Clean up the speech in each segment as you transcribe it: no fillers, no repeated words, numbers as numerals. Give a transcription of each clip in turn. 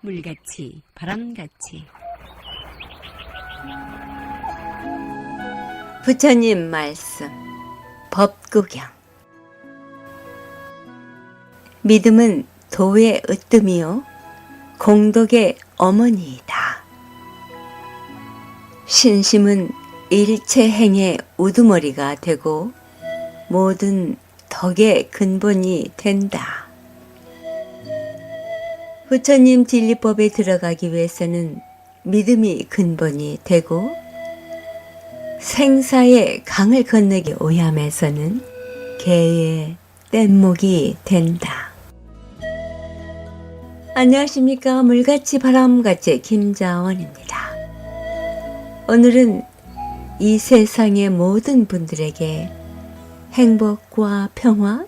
물같이 바람같이. 부처님 말씀 법구경. 믿음은 도의 으뜸이요 공덕의 어머니이다. 신심은 일체 행의 우두머리가 되고 모든 덕의 근본이 된다. 부처님 진리법에 들어가기 위해서는 믿음이 근본이 되고 생사의 강을 건너기 위함에서는 개의 뗏목이 된다. 안녕하십니까. 물같이 바람같이 김자원입니다. 오늘은 이 세상의 모든 분들에게 행복과 평화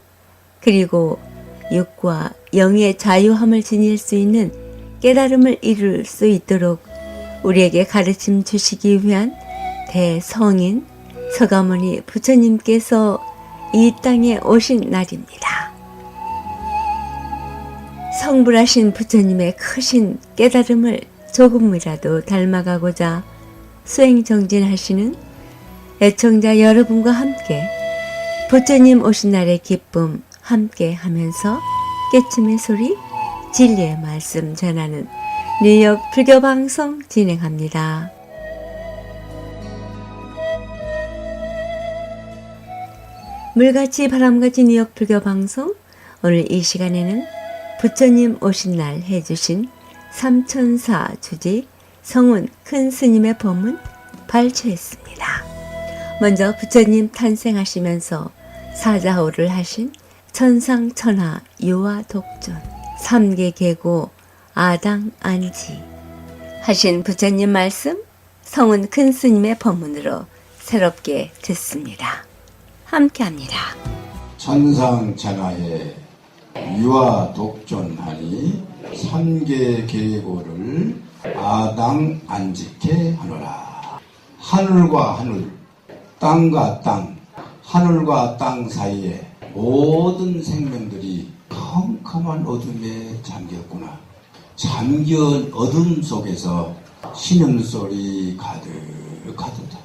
그리고 육과 영의 자유함을 지닐 수 있는 깨달음을 이룰 수 있도록 우리에게 가르침 주시기 위한 대성인 서가모니 부처님께서 이 땅에 오신 날입니다. 성불하신 부처님의 크신 깨달음을 조금이라도 닮아가고자 수행정진하시는 애청자 여러분과 함께 부처님 오신 날의 기쁨 함께 하면서 깨침의 소리, 진리의 말씀 전하는 뉴욕 불교방송 진행합니다. 물같이 바람같이 뉴욕 불교방송. 오늘 이 시간에는 부처님 오신 날 해주신 삼천사 주지 성운 큰 스님의 법문 발췌했습니다. 먼저 부처님 탄생하시면서 사자호를 하신 천상천하 유화독존 3계 계고 아당 안지 하신 부처님 말씀 성운 큰 스님의 법문으로 새롭게 듣습니다. 함께합니다. 천상천하에 유화독존하니 3계 계고를 아당 안지케 하노라. 하늘과 하늘, 땅과 땅, 하늘과 땅 사이에 모든 생명들이 컴컴한 어둠에 잠겼구나. 잠겨온 어둠 속에서 신음소리 가득하도다.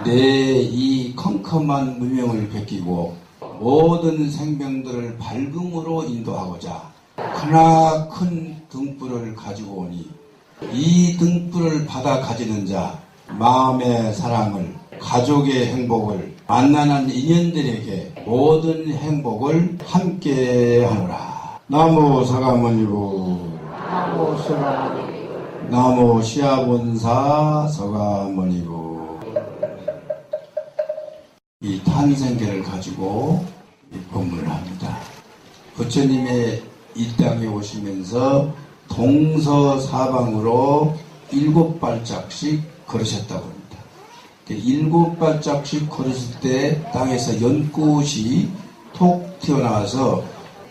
내 이 컴컴한 무명을 베끼고 모든 생명들을 밝음으로 인도하고자 크나큰 등불을 가지고 오니 이 등불을 받아 가지는 자 마음의 사랑을 가족의 행복을 만나는 인연들에게 모든 행복을 함께 하노라. 나무 서가모니부 나무 서가모니부 나무 시아본사 서가모니부. 이 탄생계를 가지고 이 법문을 합니다. 부처님의 이 땅에 오시면서 동서사방으로 7발짝씩 걸으셨다고 합니다. 7발짝씩 걸으실 때 땅에서 연꽃이 톡 튀어나와서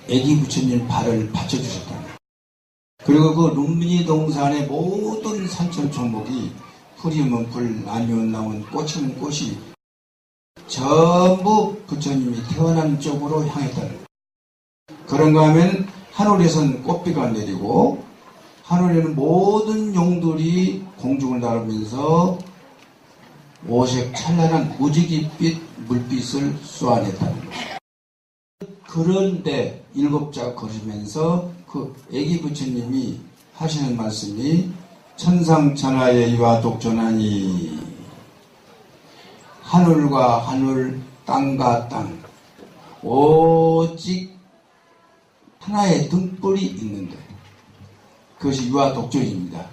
애기 부처님 발을 받쳐주셨답니다. 그리고 그 룸미니 동산의 모든 산천초목이 풀이면 풀, 나무면 나무, 꽃이면 꽃이 전부 부처님이 태어난 쪽으로 향했다는 거예요. 그런가 하면 하늘에선 꽃비가 내리고 하늘에는 모든 용들이 공중을 나르면서 오색 찬란한 무지갯빛 물빛을 쏘아냈다는 거예요. 그런데 7자 걸으면서 그 애기 부처님이 하시는 말씀이 천상천하에 유화독존하니 하늘과 하늘, 땅과 땅, 오직 하나의 등불이 있는데 그것이 유화독존입니다.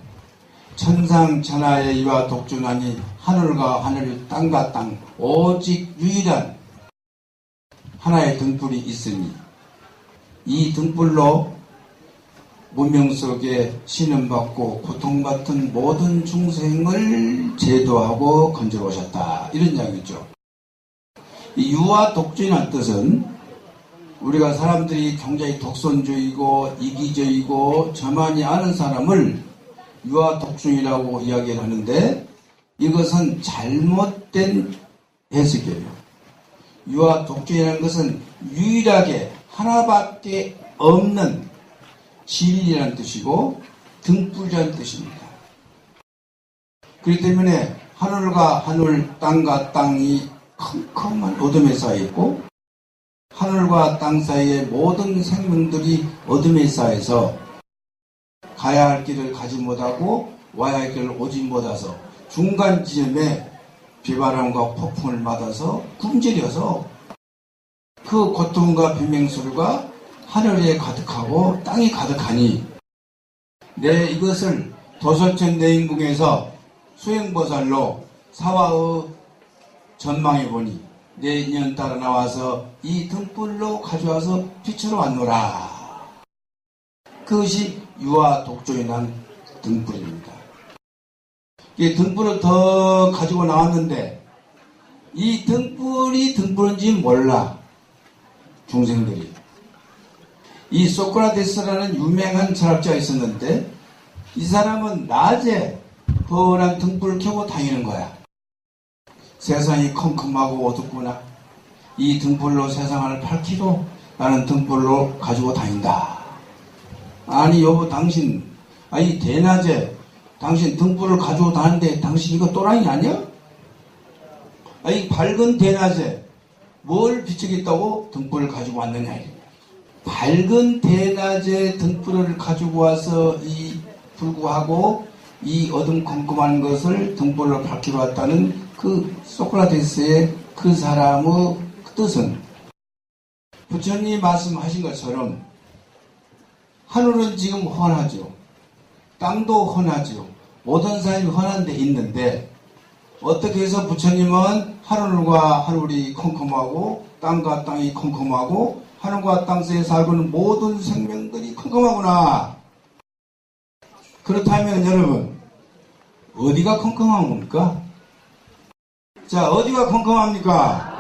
천상천하에 유화독존하니 하늘과 하늘, 땅과 땅, 오직 유일한 하나의 등불이 있으니 이 등불로 문명 속에 신음받고 고통받은 모든 중생을 제도하고 건져 오셨다. 이런 이야기죠. 이 유화독존이라는 뜻은 우리가 사람들이 굉장히 독선주의고 이기적이고 저만이 아는 사람을 유화독존이라고 이야기를 하는데 이것은 잘못된 해석이에요. 유화독존이라는 것은 유일하게 하나밖에 없는 진리라는 뜻이고 등불이라는 뜻입니다. 그렇기 때문에 하늘과 하늘, 땅과 땅이 컴컴한 어둠에 쌓여있고 하늘과 땅 사이에 모든 생명들이 어둠에 쌓여서 가야 할 길을 가지 못하고 와야 할 길을 오지 못해서 중간 지점에 비바람과 폭풍을 맞아서 굶주려서 그 고통과 비명소리가 하늘에 가득하고 땅이 가득하니 내 이것을 도솔천 내인궁에서 수행보살로 사화의 전망해 보니 내 인연 따라 나와서 이 등불로 가져와서 비추러 왔노라. 그것이 유화 독조에 난 등불입니다. 이 등불을 더 가지고 나왔는데 이 등불이 등불인지 몰라. 중생들이. 이 소크라테스라는 유명한 철학자가 있었는데 이 사람은 낮에 뻔한 등불을 켜고 다니는 거야. 세상이 컴컴하고 어둡구나. 이 등불로 세상을 밝히고 나는 등불로 가지고 다닌다. 아니 여보 당신 이 대낮에 당신 등불을 가지고 다니는데 당신 이거 또라이 아니야? 이 밝은 대낮에 뭘 비추겠다고 등불을 가지고 왔느냐. 밝은 대낮에 등불을 가지고 와서 이 불구하고 이 어둠컴컴한 것을 등불로 밝히러 왔다는 그 소크라테스의 그 사람의 뜻은 부처님이 말씀하신 것처럼 하늘은 지금 훤하죠. 땅도 훤하죠. 모든 사람이 훤한 데 있는데 어떻게 해서 부처님은 하늘과 하늘이 컴컴하고 땅과 땅이 컴컴하고 하늘과 땅 사이에 살고 있는 모든 생명들이 컴컴하구나. 그렇다면 여러분 어디가 컴컴한 겁니까? 자, 어디가 컴컴합니까?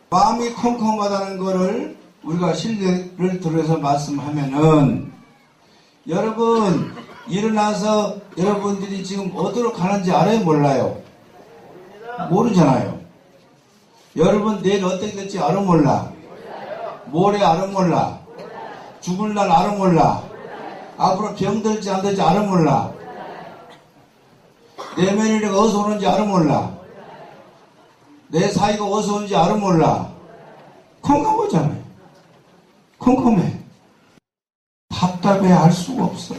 마음이 컴컴하다는 것을 우리가 신뢰를 들어서 말씀하면은 여러분 일어나서 여러분들이 지금 어디로 가는지 알아요? 몰라요? 모르잖아요. 여러분 내일 어떻게 될지 알아? 몰라? 모레 알아? 몰라? 죽을 날 알아? 몰라? 앞으로 병들지 안 될지 알아? 몰라? 내 며느리가 어디서 오는지 알아? 몰라? 내 사이가 어디서 오는지 알아? 몰라? 컴컴하잖아요. 컴컴해. 답답해 알 수가 없어.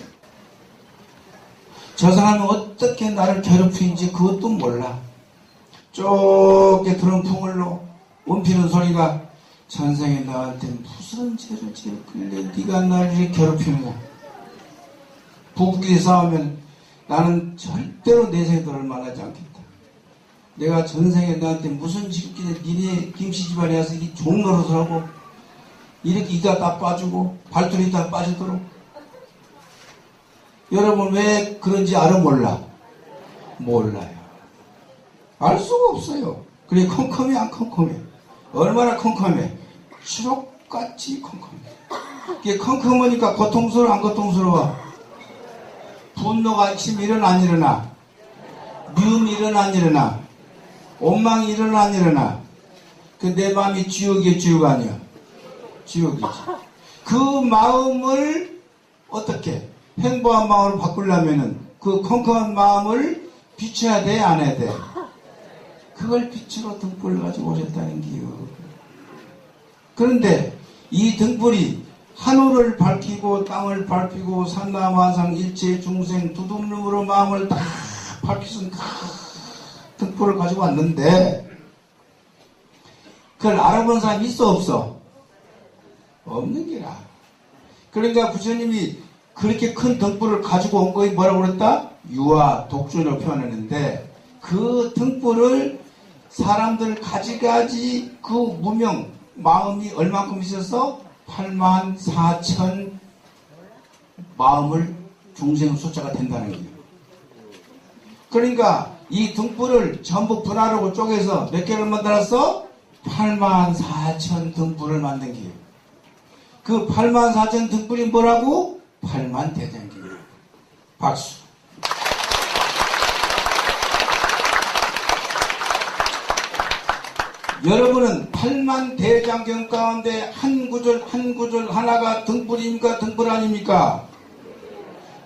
저 사람이 어떻게 나를 괴롭히는지 그것도 몰라. 좁게 들은 풍을로 움피는 소리가 전생에 나한테 무슨 죄를 지었길래 네가 나를 이렇게 괴롭히느냐. 부부끼리 싸우면 나는 절대로 내 생들을 말하지 않겠다. 내가 전생에 너한테 무슨 짓길래 니네 김씨 집안에 와서 이 좋은 노릇을 하고 이렇게 이가 다 빠지고 발톱이 다 빠지도록. 여러분 왜 그런지 알아? 몰라? 몰라요. 알 수가 없어요. 그래 컴컴해 안 컴컴해? 얼마나 컴컴해? 추록같이 컴컴해. 이게 컴컴하니까 고통스러워 안 고통스러워? 분노가 있으면 일어나 안 일어나? 미움이 일어나 안 일어나? 원망이 일어나 안 일어나? 그 내 마음이 지옥이야 지옥 아니야? 지옥이지. 그 마음을 어떻게 행복한 마음으로 바꾸려면은 그 컴컴한 마음을 비춰야 돼 안 해야 돼? 그걸 빛으로 등불을 가지고 오셨다는 기요. 그런데 이 등불이 하늘을 밝히고 땅을 밝히고 산나마상 일체 중생 두둠름으로 마음을 다 밝히신 등불을 가지고 왔는데 그걸 알아보는 사람이 있어 없어? 없는 게라. 그러니까 부처님이 그렇게 큰 등불을 가지고 온 거에 뭐라고 그랬다? 유화 독존으로 표현했는데 그 등불을 사람들 가지가지 그 무명 마음이 얼만큼 있어서 84,000 마음을 중생 숫자가 된다는 거예요. 그러니까 이 등불을 전부 분할하고 쪼개서 몇 개를 만들었어? 84,000 등불을 만든 거예요. 그 84,000 등불이 뭐라고? 8만대장경이에요. 박수. 여러분은 8만대장경 가운데 한 구절 한 구절 하나가 등불입니까? 등불 아닙니까?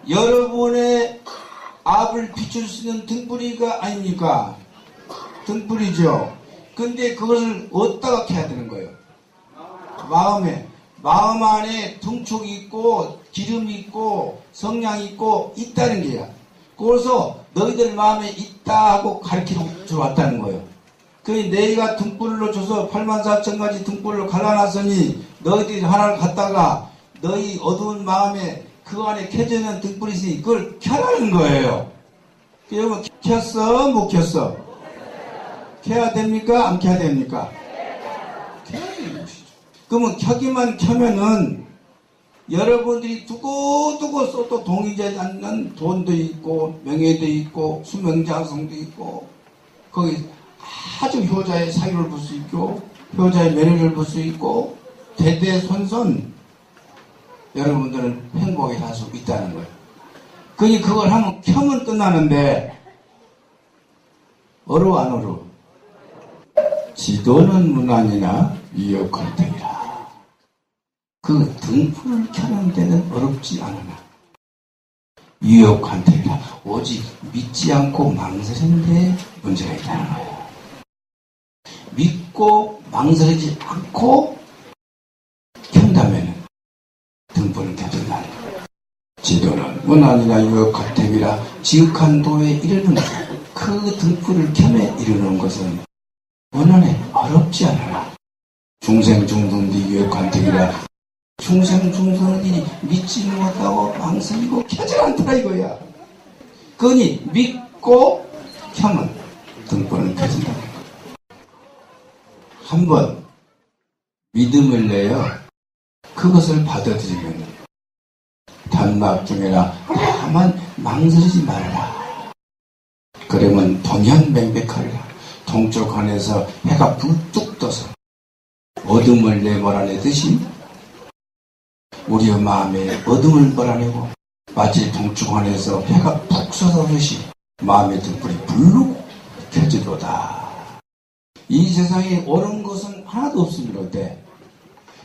여러분의 앞을 비출 수 있는 등불이가 아닙니까? 등불이죠. 근데 그것을 어디다가 켜야 되는 거예요? 마음에. 마음 안에 등촉이 있고 기름이 있고 성량이 있고 있다는 게야. 그래서 너희들 마음에 있다 하고 가르쳐 왔다는 거예요. 그 내가 등불로 줘서 84,000가지 등불로 갈라놨으니 너희들이 하나를 갖다가 너희 어두운 마음에 그 안에 켜지는 등불이 있으니 그걸 켜라는 거예요. 여러분 켰어? 못 켰어? 켜야 됩니까? 안 켜야 됩니까? 켜야 되는 것이죠. 그러면 켜기만 켜면은 여러분들이 두고두고 써도 동의되지 않는 돈도 있고 명예도 있고 수명장성도 있고 거기 아주 효자의 사유를 볼 수 있고 효자의 매력을 볼 수 있고 대대손손 여러분들은 행복에 살 수 있다는 거예요. 그니 그걸 하면 켜면 끝나는데 어려 안 어려? 지도는 문안이나 유역컨택이라. 그 등불을 켜는 데는 어렵지 않으나 유역컨택이라. 오직 믿지 않고 망설이는데 문제가 있다는 거예요. 믿고 망설이지 않고 켠다면 등불을 켜준다는 거예요. 지도는 문안이나 유역컨택이라. 지극한 도에 이르는 그 등불을 켜매 이르는 것은 원한에 어렵지 않으나 중생중생들이 유역컨택이라. 중생중생들이 믿지 못하고 망설이고 켜지 않더라 이거야. 그러니 믿고 켜면 등불을 켜진다. 한번 믿음을 내어 그것을 받아들이면 단막 중에나 다만 망설이지 말아라. 그러면 동양맹백하리라. 동쪽 안에서 해가 불뚝 떠서 어둠을 내몰아내듯이 우리의 마음에 어둠을 몰아내고 마치 동쪽 안에서 해가 푹 솟아듯이 마음의 등불이 불룩 켜지도다. 이 세상에 옳은 것은 하나도 없음이로되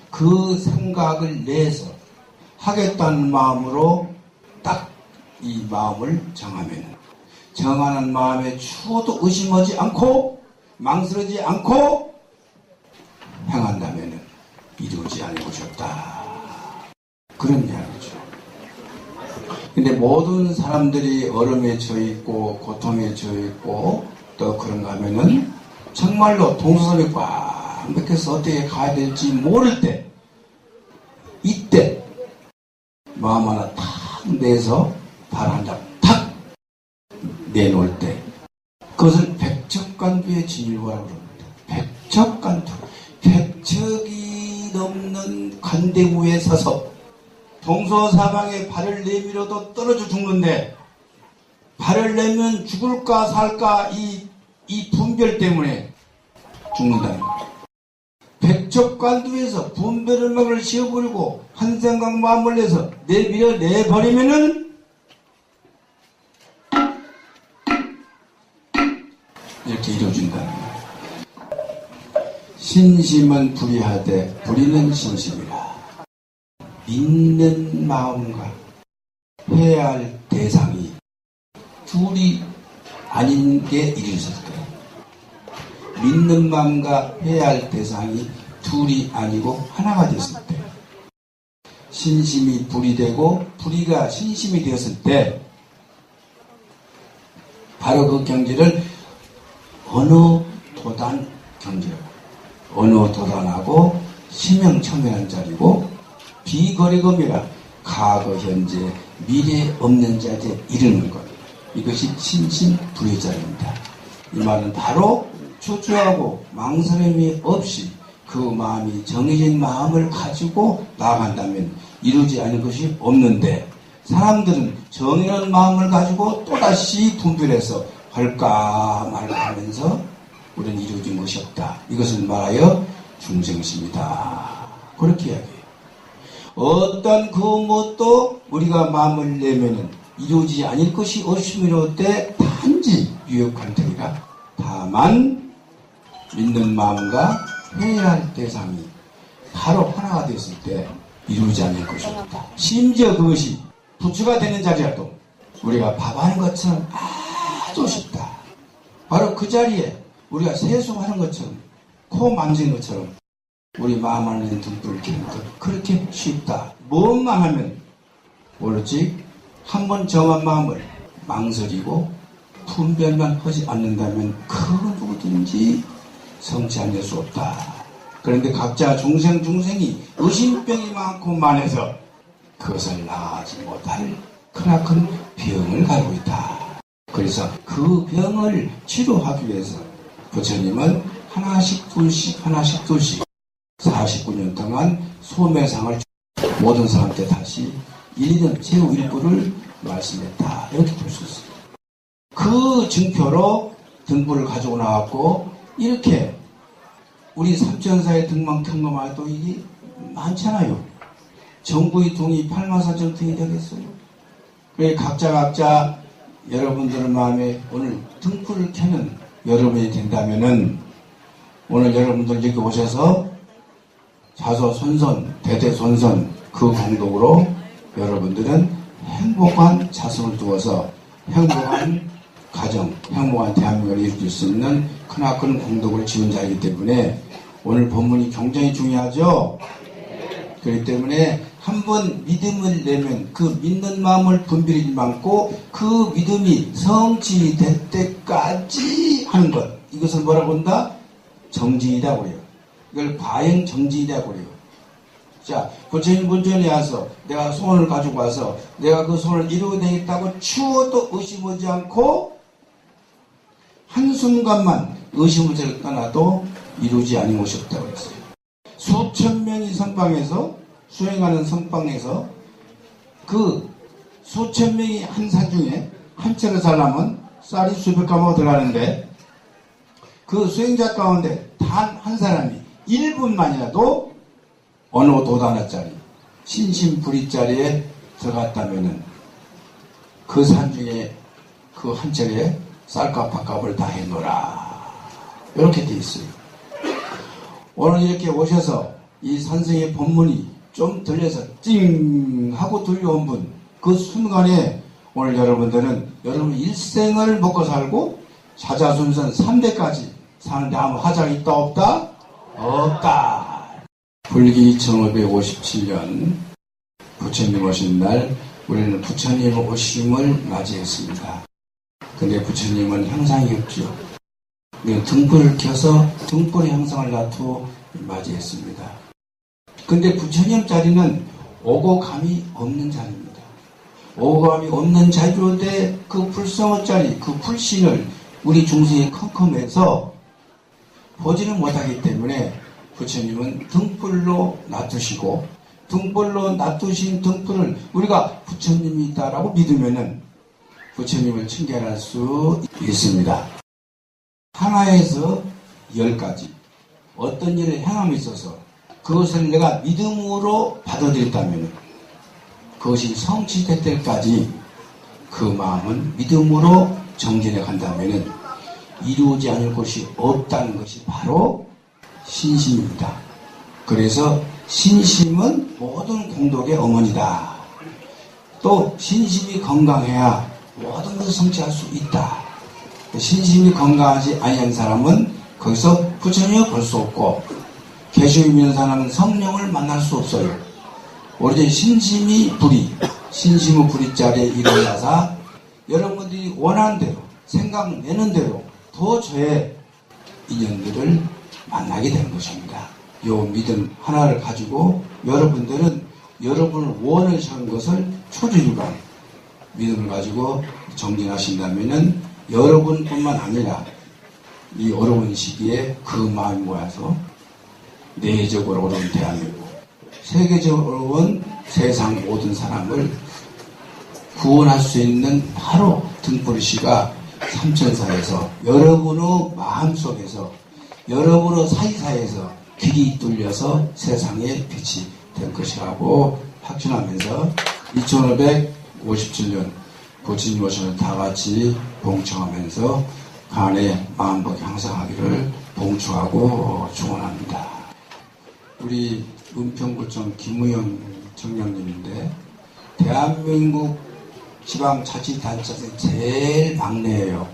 그 생각을 내서 하겠다는 마음으로 딱 이 마음을 정하면 정하는 마음에 추워도 의심하지 않고 망설이지 않고 행한다면 이루지 않을 것이 없다. 그런 이야기죠. 근데 모든 사람들이 얼음에 처해있고 고통에 처해있고 또 그런가 하면은 정말로 동서섬이 꽉 막혀서 어떻게 가야 될지 모를 때 이때 마음 하나 탁 내서 발 한 장 탁 내놓을 때 그것을 백척간두의 진일보라고 그럽니다. 백척간두. 백척이 넘는 간대구에 서서 동서사방에 발을 내밀어도 떨어져 죽는데 발을 내면 죽을까 살까 이 분별 때문에 죽는다는 거예요. 백척간두에서 분별을 막을 씌워버리고 한 생각 마음을 내서 내버리면은 이렇게 이루어진다는 거예요. 신심은 불이하되 불이는 신심이라. 믿는 마음과 해야 할 대상이 둘이 아닌 게 이루어졌을 거예요. 믿는 마음과 해야 할 대상이 둘이 아니고 하나가 됐을 때 신심이 불이 되고 불이가 신심이 되었을 때 바로 그 경지를 어느 도단 경지라고. 어느 도단하고 심형첨연한 자리고 비거리금이라 과거 현재 미래 없는 자리에 이르는 것. 이것이 신심불의 자리입니다. 이 말은 바로 초조하고 망설임이 없이 그 마음이 정해진 마음을 가지고 나아간다면 이루지 않을 것이 없는데 사람들은 정해놓은 마음을 가지고 또다시 분별해서 할까 말까 하면서 우리는 이루어진 것이 없다. 이것을 말하여 중생심이다. 그렇게 이야기해요. 어떤 그 무엇도 우리가 마음을 내면은 이루어지지 않을 것이 없음이로 때 단지 유역컨택이라. 다만 믿는 마음과 해야 할 대상이 바로 하나가 됐을 때 이루어지지 않을 것이 없다. 심지어 그것이 부처가 되는 자리라도 우리가 밥하는 것처럼 아주 쉽다. 바로 그 자리에 우리가 세수하는 것처럼 코 만지는 것처럼 우리 마음 안에 있는 등불을 켜는 것 그렇게 쉽다. 무엇만 하면 오로지 한번 정한 마음을 망설이고 분별만 하지 않는다면 그 누구든지 성취할 수 없다. 그런데 각자 중생이 의심병이 많고 많아서 그것을 나아가지 못할 크나큰 병을 가지고 있다. 그래서 그 병을 치료하기 위해서 부처님은 하나씩 둘씩 49년 동안 소매상을 모든 사람한테 다시 1년 최후 일부를 말씀했다. 이렇게 볼 수 있습니다. 그 증표로 등불을 가지고 나왔고 이렇게 우리 삼천사의 등만 켠것만 해도 이게 많잖아요. 정부의 등이 84,000 등이 되겠어요. 그래 각자 여러분들 마음에 오늘 등불을 켜는 여러분이 된다면은 오늘 여러분들 여기 오셔서 자손손 대대손손 그 공덕으로 여러분들은 행복한 자손을 두어서 행복한 가정, 행복한 대한민국을 일으킬 수 있는 크나큰 공덕을 지은 자이기 때문에 오늘 본문이 굉장히 중요하죠. 그렇기 때문에 한번 믿음을 내면 그 믿는 마음을 분별하지 않고 그 믿음이 성취될 때까지 하는 것 이것을 뭐라고 한다? 정진이라고 해요. 이걸 과행 정진이라고 해요. 자, 부처님 본전에 와서 내가 소원을 가지고 와서 내가 그 소원을 이루어내겠다고 추워도 의심하지 않고 한순간만 의심을 떠나도 이루지 아니면 것이 없다고 했어요. 수천 명이 선방에서 수행하는 선방에서 그 수천 명이 한 산 중에 한 채를 살려면 쌀이 수백 가마가 들어가는데 그 수행자 가운데 단 한 사람이 1분만이라도 어느 도단화짜리 신심불이짜리에 들어갔다면은 그 산 중에 그 한 채에 쌀값 밥값을 다 해놓으라 이렇게 돼 있어요. 오늘 이렇게 오셔서 이 산성의 법문이 좀 들려서 찡 하고 들려온 분 그 순간에 오늘 여러분들은 여러분 일생을 먹고 살고 자자손손 3대까지 사는데 아무 하자가 있다 없다? 없다. 불기 1557년 부처님 오신 날 우리는 부처님 오심을 맞이했습니다. 근데 부처님은 형상이 없죠. 등불을 켜서 등불의 형상을 나타내 맞이했습니다. 근데 부처님 자리는 오고 감이 없는 자리입니다. 오고 감이 없는 자리인데 그 불성의 자리, 그 불신을 우리 중생이 컴컴해서 보지는 못하기 때문에 부처님은 등불로 놔두시고 등불로 놔두신 등불을 우리가 부처님이다라고 믿으면은 부처님을 칭견할 수 있습니다. 하나에서 10가지 어떤 일을 행함에 있어서 그것을 내가 믿음으로 받아들였다면 그것이 성취될 때까지 그 마음은 믿음으로 정진해 간다면 이루어지지 않을 것이 없다는 것이 바로 신심입니다. 그래서 신심은 모든 공덕의 어머니다. 또 신심이 건강해야 모든 것을 성취할 수 있다. 신심이 건강하지 아니한 사람은 거기서 부처님을 볼 수 없고 계시를 믿는 사람은 성령을 만날 수 없어요. 오로지 신심의 불이 자리에 일어나서 여러분들이 원하는 대로 생각내는 대로 더 저의 인연들을 만나게 되는 것입니다. 요 믿음 하나를 가지고 여러분들은 여러분을 원하시는 것을 초조유감 믿음을 가지고 정진하신다면은 여러분뿐만 아니라 이 어려운 시기에 그 마음이 모여서 내적으로 어려운 대한민국, 세계적으로 어려운 세상 모든 사람을 구원할 수 있는 바로 등불이시가 삼천사에서 여러분의 마음속에서 여러분의 사이사이에서 길이 뚫려서 세상에 빛이 될 것이라고 확신하면서 2557년 부처님 오셔서 다 같이 봉청하면서 간의 마음복 향상하기를 봉축하고 축원합니다. 우리 은평구청 김우영 청장님인데 대한민국 지방자치단체에서 제일 막내예요.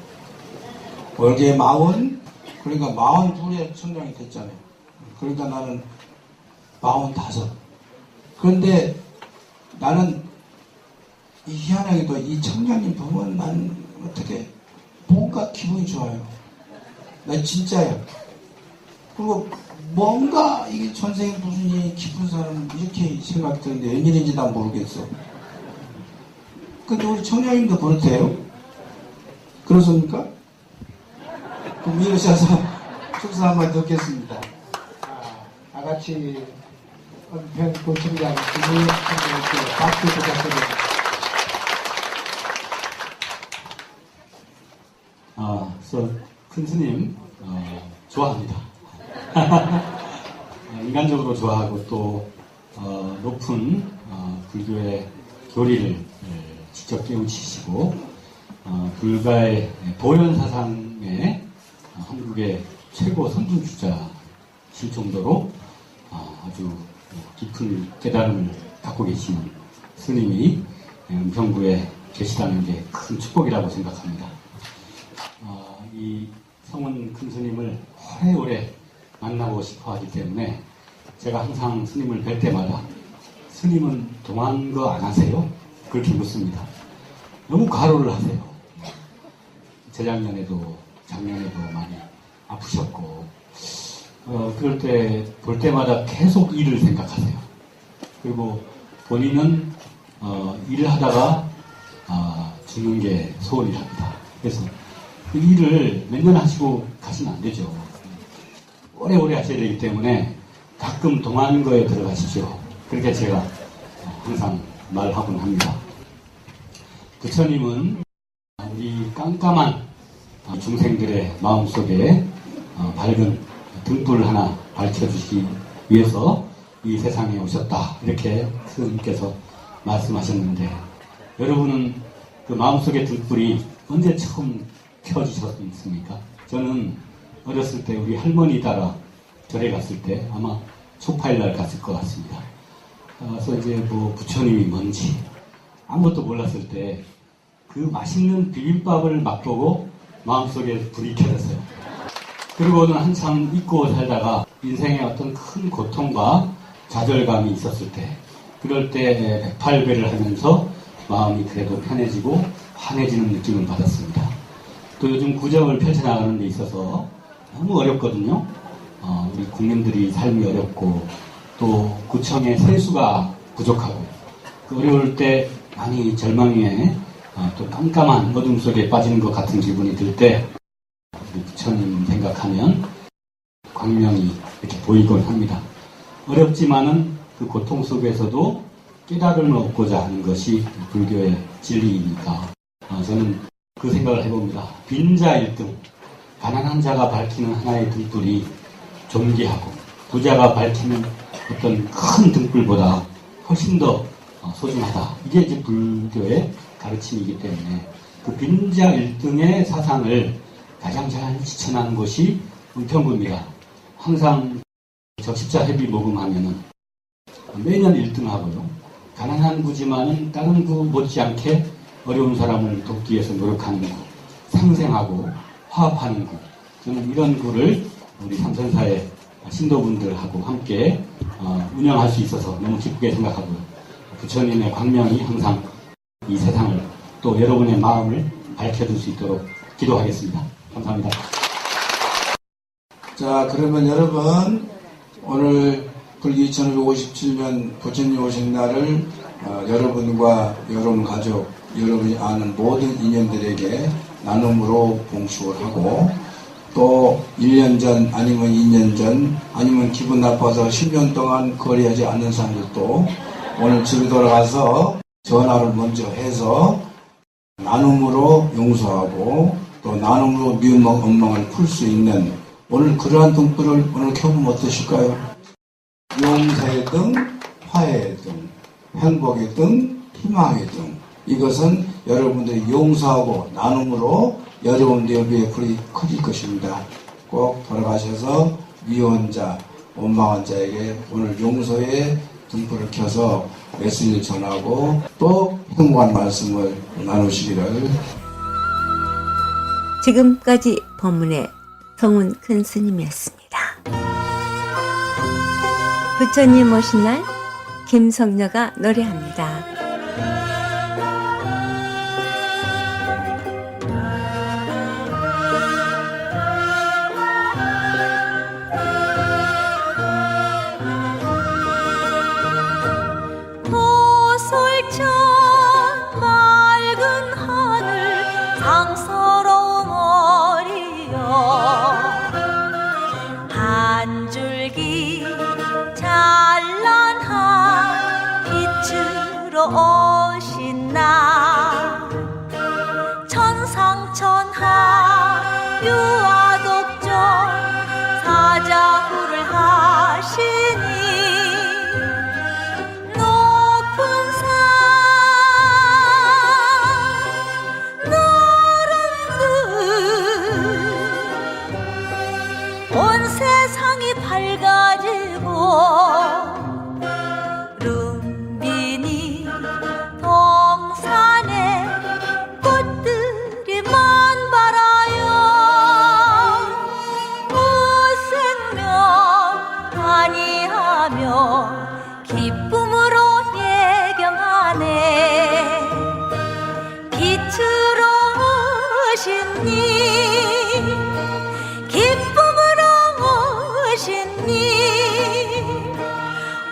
올해 40, 그러니까 42에 청장이 됐잖아요. 그러니까 나는 45. 그런데 나는 희한하게도 이 청장님 보면 난 어떻게 뭔가 기분이 좋아요. 나 진짜야. 그리고 뭔가 이게 전생에 무슨 이 깊은 사람 이렇게 생각이 드는데 웬일인지 난 모르겠어. 근데 우리 청장님도 그렇대요. 그렇습니까? 그럼 이러셔서 축사 한번 듣겠습니다. 다 같이 은평 구청장 김의청장님께 박수 부탁드립니다. 큰 스님, 좋아합니다. 인간적으로 좋아하고 또, 높은, 불교의 교리를 직접 깨우치시고, 불가의 보현사상의 한국의 최고 선두주자실 정도로 아주 깊은 깨달음을 갖고 계신 스님이 은평구에 계시다는 게 큰 축복이라고 생각합니다. 이 성은 큰 스님을 오래오래 만나고 싶어 하기 때문에 제가 항상 스님을 뵐 때마다 스님은 동안 거 안 하세요? 그렇게 묻습니다. 너무 과로를 하세요. 재작년에도 작년에도 많이 아프셨고 그럴 때 볼 때마다 계속 일을 생각하세요. 그리고 본인은 일을 하다가 죽는 게 소원이랍니다. 그래서 그 일을 몇 년 하시고 가시면 안 되죠. 오래오래 하셔야 되기 때문에 가끔 동안 거에 들어가십시오. 그렇게 제가 항상 말하곤 합니다. 부처님은 우리 깜깜한 중생들의 마음속에 밝은 등불 하나 밝혀주시기 위해서 이 세상에 오셨다. 이렇게 스님께서 말씀하셨는데 여러분은 그 마음속의 등불이 언제 처음 켜주셨습니까? 저는 어렸을 때 우리 할머니 따라 절에 갔을 때 아마 초파일날 갔을 것 같습니다. 그래서 이제 뭐 부처님이 뭔지 아무것도 몰랐을 때 그 맛있는 비빔밥을 맛보고 마음속에 불이 켜졌어요. 그리고는 한참 잊고 살다가 인생에 어떤 큰 고통과 좌절감이 있었을 때 그럴 때 108배를 하면서 마음이 그래도 편해지고 환해지는 느낌을 받았습니다. 또 요즘 구정을 펼쳐나가는 데 있어서 너무 어렵거든요. 우리 국민들이 삶이 어렵고 또 구청의 세수가 부족하고 그 어려울 때 많이 절망에 또 깜깜한 어둠 속에 빠지는 것 같은 기분이 들 때 우리 부처님 생각하면 광명이 이렇게 보이곤 합니다. 어렵지만은 그 고통 속에서도 깨달음을 얻고자 하는 것이 불교의 진리이니까 저는 그 생각을 해봅니다. 빈자 1등, 가난한 자가 밝히는 하나의 등불이 존귀하고 부자가 밝히는 어떤 큰 등불보다 훨씬 더 소중하다. 이게 이제 불교의 가르침이기 때문에 그 빈자 1등의 사상을 가장 잘 지천하는 곳이 은평구입니다. 항상 적십자 회비 모금하면은 매년 1등 하고요. 가난한 구지만은 다른 구 못지않게 어려운 사람을 돕기 위해서 노력하는 구, 상생하고 화합하는 구. 저는 이런 구를 우리 삼선사의 신도분들하고 함께 운영할 수 있어서 너무 기쁘게 생각하고요. 부처님의 광명이 항상 이 세상을 또 여러분의 마음을 밝혀줄 수 있도록 기도하겠습니다. 감사합니다. 자, 그러면 여러분 오늘 불교 2557년 부처님 오신 날을 여러분과 여러분 가족, 여러분이 아는 모든 인연들에게 나눔으로 봉축을 하고 또 1년 전 아니면 2년 전 아니면 기분 나빠서 10년 동안 거래하지 않는 사람들도 오늘 집에 돌아가서 전화를 먼저 해서 나눔으로 용서하고 또 나눔으로 미움 원망을 풀 수 있는 오늘 그러한 등불을 오늘 켜보면 어떠실까요? 용서의 등, 화해의 등, 행복의 등, 희망의 등. 이것은 여러분들이 용서하고 나눔으로 여러분들 여기에 불이 커질 것입니다. 꼭 돌아가셔서 미워한 자, 원망한 자에게 오늘 용서의 등불을 켜서 메시지를 전하고 또 행복한 말씀을 나누시기를. 지금까지 법문의 성운 큰 스님이었습니다. 부처님 오신 날 김성녀가 노래합니다. 도솔천 맑은 하늘 상서로운 머리여 한 줄기 찬란한 빛으로 오신 날 천상천하 유아독존 사자후를 하시니 높은 산 너른들 온 세상이 밝아지고 룸비니 동산에 꽃들이 만발하여 무생명 환희하며 기쁨으로 예경하네. 빛으로 오신 님 기쁨으로 오신 님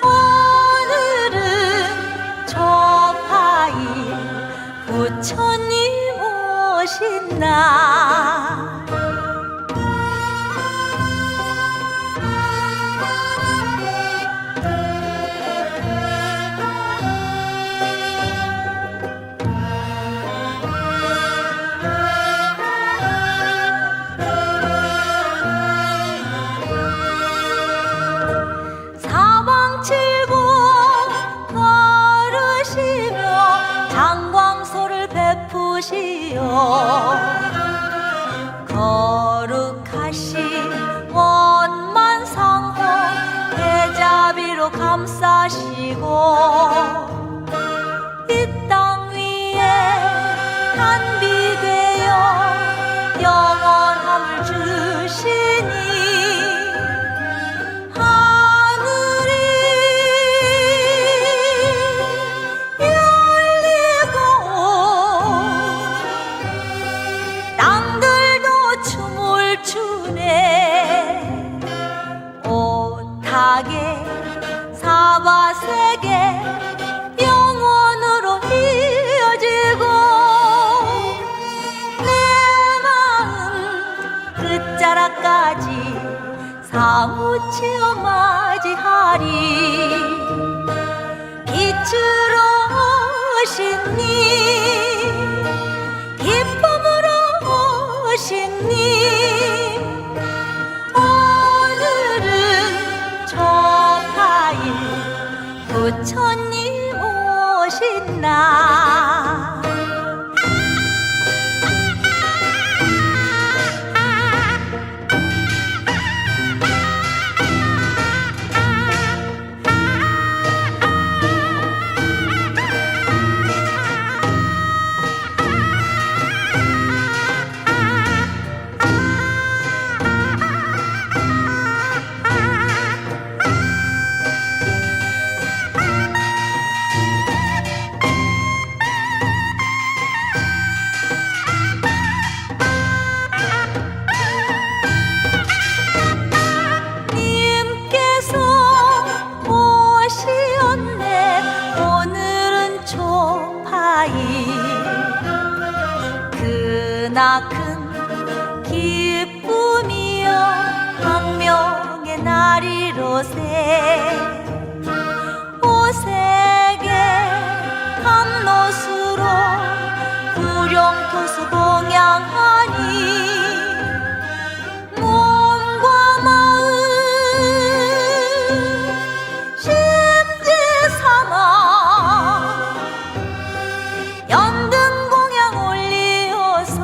오늘은 초파일 부처님 오신 날 사방칠보 걸으시며 장광소를 베푸시어 거룩하신 원만상호 대자비로 감싸시고 이 땅 위에 단비되어 영원함을 주시니 하늘이 열리고 땅들도 춤을 추네. 오타게 사바세계 영원으로 이어지고 내 마음 끝자락까지 사무치어 맞이하리. 빛으로 오신 님 기쁨으로 오신 님 오늘은 초파일 부처님 오신 날 그나큰 기쁨이여 광명의 날이로세. 오색의 감로수로 구룡토수 공양하니 몸과 마음 심지 삼아 연등 공양 올리어서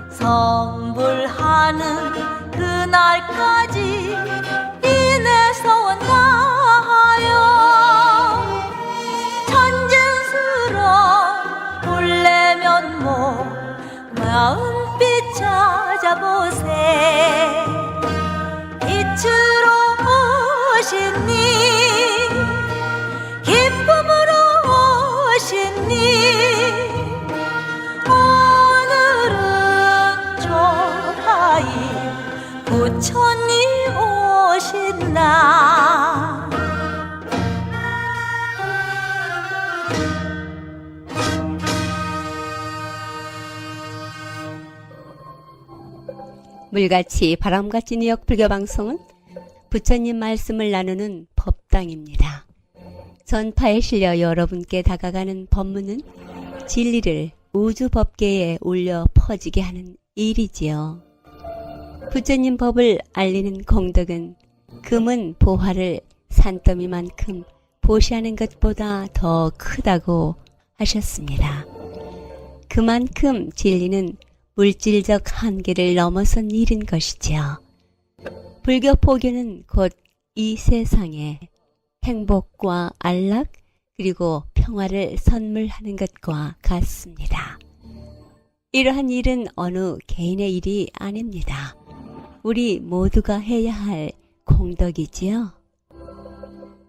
성불하는 그날까지 인해서 원하여 가보세 빛으로 오신 님 기쁨으로 오신 님 오늘은 초하이 부처님 오신다 물같이 바람같이 뉴욕 불교방송은 부처님 말씀을 나누는 법당입니다. 전파에 실려 여러분께 다가가는 법문은 진리를 우주 법계에 울려 퍼지게 하는 일이지요. 부처님 법을 알리는 공덕은 금은 보화를 산더미만큼 보시하는 것보다 더 크다고 하셨습니다. 그만큼 진리는 물질적 한계를 넘어선 일인 것이지요. 불교 포교는 곧 이 세상에 행복과 안락 그리고 평화를 선물하는 것과 같습니다. 이러한 일은 어느 개인의 일이 아닙니다. 우리 모두가 해야 할 공덕이지요.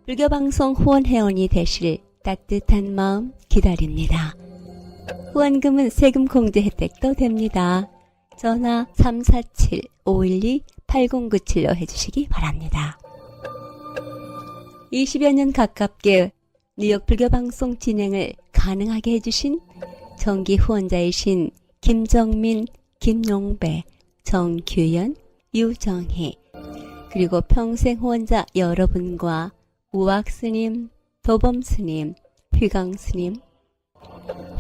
불교방송 후원회원이 되실 따뜻한 마음 기다립니다. 후원금은 세금 공제 혜택도 됩니다. 전화 347-512-8097로 해주시기 바랍니다. 20여 년 가깝게 뉴욕 불교방송 진행을 가능하게 해주신 정기 후원자이신 김정민, 김용배, 정규현, 유정희 그리고 평생 후원자 여러분과 우악스님, 도범스님, 휘강스님,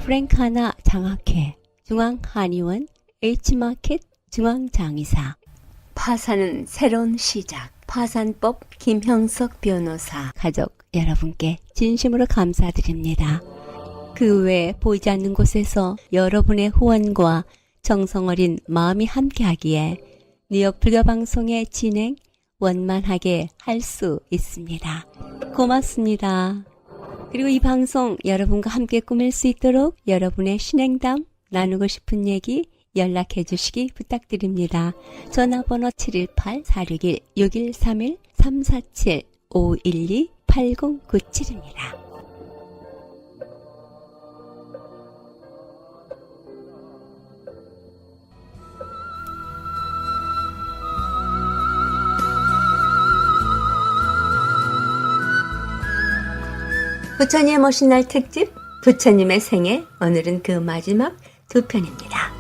프랭카나 장학회, 중앙한의원, H마켓 중앙장의사, 파산은 새로운 시작, 파산법 김형석 변호사 가족 여러분께 진심으로 감사드립니다. 그 외 보이지 않는 곳에서 여러분의 후원과 정성어린 마음이 함께하기에 뉴욕 불교방송의 진행 원만하게 할 수 있습니다. 고맙습니다. 그리고 이 방송 여러분과 함께 꾸밀 수 있도록 여러분의 신행담, 나누고 싶은 얘기 연락해 주시기 부탁드립니다. 전화번호 718-461-6131 347-512-8097입니다. 부처님 오신 날 특집 부처님의 생애, 오늘은 그 마지막 두 편입니다.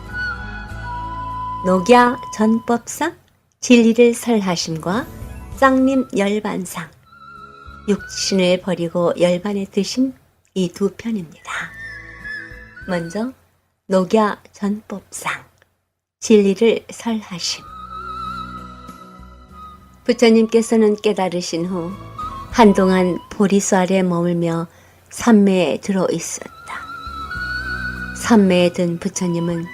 녹야 전법상, 진리를 설하심과 쌍림 열반상, 육신을 버리고 열반에 드신 이 두 편입니다. 먼저 녹야 전법상, 진리를 설하심. 부처님께서는 깨달으신 후 한동안 보리수 아래 머물며 삼매에 들어 있었다. 삼매에 든 부처님은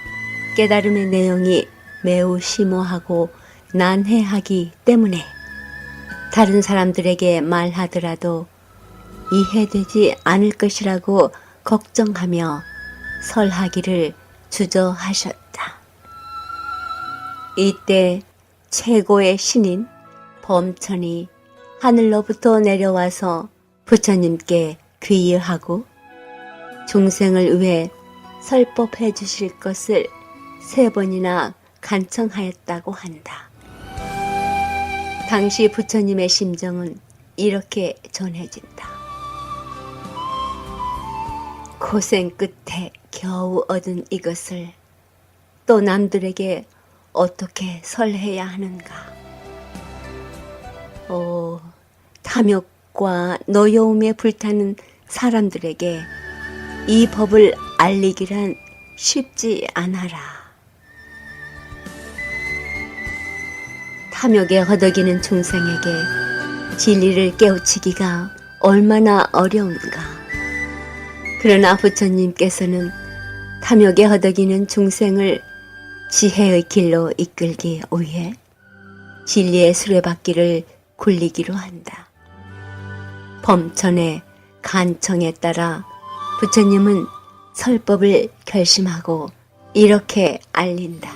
깨달음의 내용이 매우 심오하고 난해하기 때문에 다른 사람들에게 말하더라도 이해되지 않을 것이라고 걱정하며 설하기를 주저하셨다. 이때 최고의 신인 범천이 하늘로부터 내려와서 부처님께 귀의하고 중생을 위해 설법해 주실 것을 3번이나 간청하였다고 한다. 당시 부처님의 심정은 이렇게 전해진다. 고생 끝에 겨우 얻은 이것을 또 남들에게 어떻게 설해야 하는가. 탐욕과 노여움에 불타는 사람들에게 이 법을 알리기란 쉽지 않아라. 탐욕에 허덕이는 중생에게 진리를 깨우치기가 얼마나 어려운가. 그러나 부처님께서는 탐욕에 허덕이는 중생을 지혜의 길로 이끌기 위해 진리의 수레바퀴를 굴리기로 한다. 범천의 간청에 따라 부처님은 설법을 결심하고 이렇게 알린다.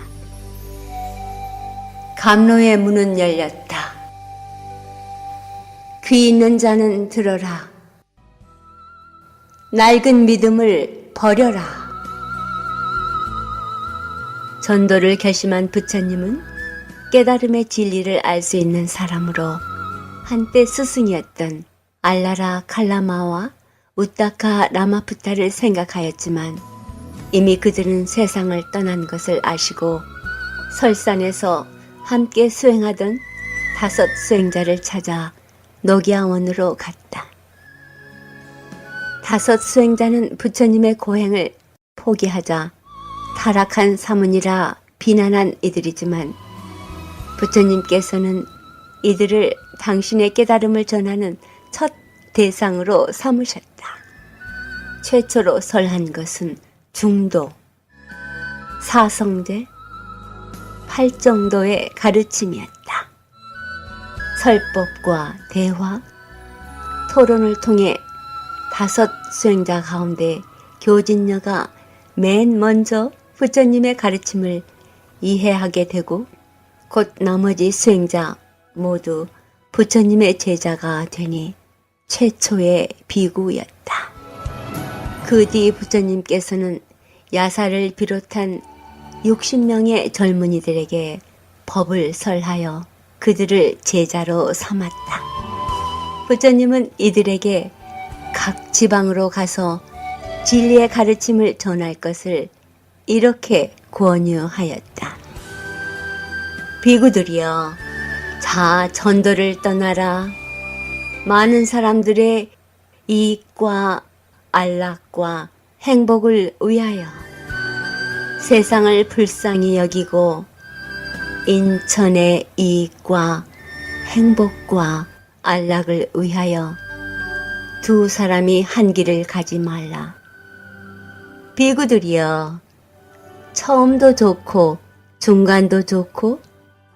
감로의 문은 열렸다. 귀 있는 자는 들어라. 낡은 믿음을 버려라. 전도를 결심한 부처님은 깨달음의 진리를 알 수 있는 사람으로 한때 스승이었던 알라라 칼라마와 우타카 라마푸타를 생각하였지만 이미 그들은 세상을 떠난 것을 아시고 설산에서 함께 수행하던 5 수행자를 찾아 녹야원으로 갔다. 5 수행자는 부처님의 고행을 포기하자 타락한 사문이라 비난한 이들이지만 부처님께서는 이들을 당신의 깨달음을 전하는 첫 대상으로 삼으셨다. 최초로 설한 것은 중도, 사성제, 8정도의 가르침이었다. 설법과 대화, 토론을 통해 5 수행자 가운데 교진녀가 맨 먼저 부처님의 가르침을 이해하게 되고 곧 나머지 수행자 모두 부처님의 제자가 되니 최초의 비구였다. 그 뒤 부처님께서는 야사를 비롯한 60명의 젊은이들에게 법을 설하여 그들을 제자로 삼았다. 부처님은 이들에게 각 지방으로 가서 진리의 가르침을 전할 것을 이렇게 권유하였다. 비구들이여, 자 전도를 떠나라. 많은 사람들의 이익과 안락과 행복을 위하여 세상을 불쌍히 여기고 인천의 이익과 행복과 안락을 위하여 2 사람이 한 길을 가지 말라. 비구들이여, 처음도 좋고 중간도 좋고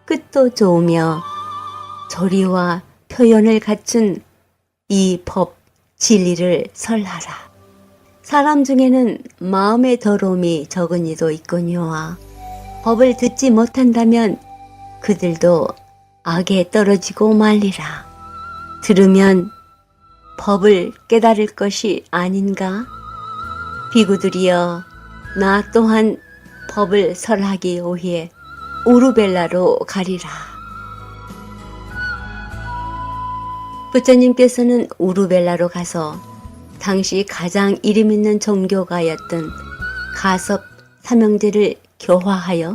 끝도 좋으며 조리와 표현을 갖춘 이 법 진리를 설하라. 사람 중에는 마음의 더러움이 적은 이도 있거니와 법을 듣지 못한다면 그들도 악에 떨어지고 말리라. 들으면 법을 깨달을 것이 아닌가? 비구들이여, 나 또한 법을 설하기 위해 우르벨라로 가리라. 부처님께서는 우르벨라로 가서 당시 가장 이름 있는 종교가였던 가섭 삼형제를 교화하여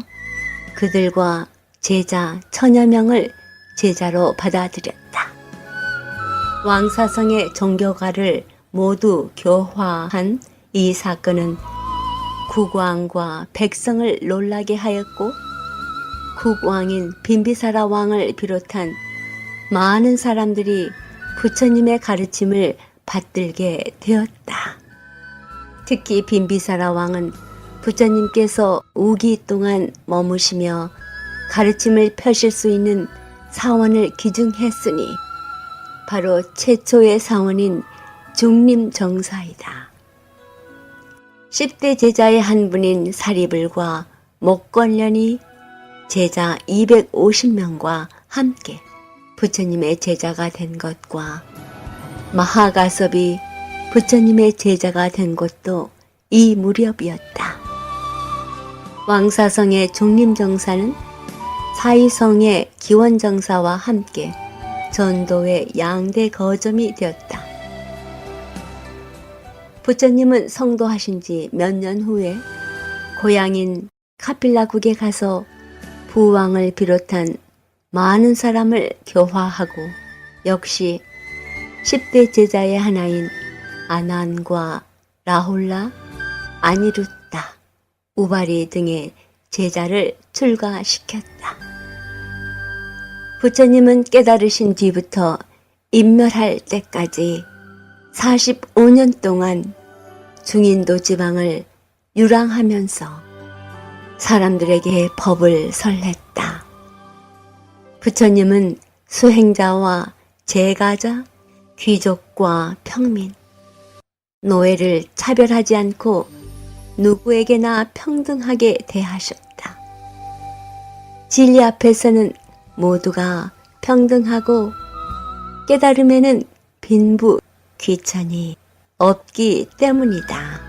그들과 제자 1000여 명을 제자로 받아들였다. 왕사성의 종교가를 모두 교화한 이 사건은 국왕과 백성을 놀라게 하였고 국왕인 빈비사라 왕을 비롯한 많은 사람들이 부처님의 가르침을 받들게 되었다. 특히 빈비사라 왕은 부처님께서 우기 동안 머무시며 가르침을 펴실 수 있는 사원을 기증했으니 바로 최초의 사원인 중림정사이다. 10대 제자의 한 분인 사리불과 목걸련이 제자 250명과 함께 부처님의 제자가 된 것과 마하가섭이 부처님의 제자가 된 것도 이 무렵이었다. 왕사성의 중림정사는 사이성의 기원정사와 함께 전도의 양대 거점이 되었다. 부처님은 성도하신 지 몇 년 후에 고향인 카필라국에 가서 부왕을 비롯한 많은 사람을 교화하고 역시 10대 제자의 하나인 아난과 라홀라, 아니루타, 우바리 등의 제자를 출가시켰다. 부처님은 깨달으신 뒤부터 인멸할 때까지 45년 동안 중인도 지방을 유랑하면서 사람들에게 법을 설했다. 부처님은 수행자와 재가자, 귀족과 평민, 노예를 차별하지 않고 누구에게나 평등하게 대하셨다. 진리 앞에서는 모두가 평등하고 깨달음에는 빈부 귀천이 없기 때문이다.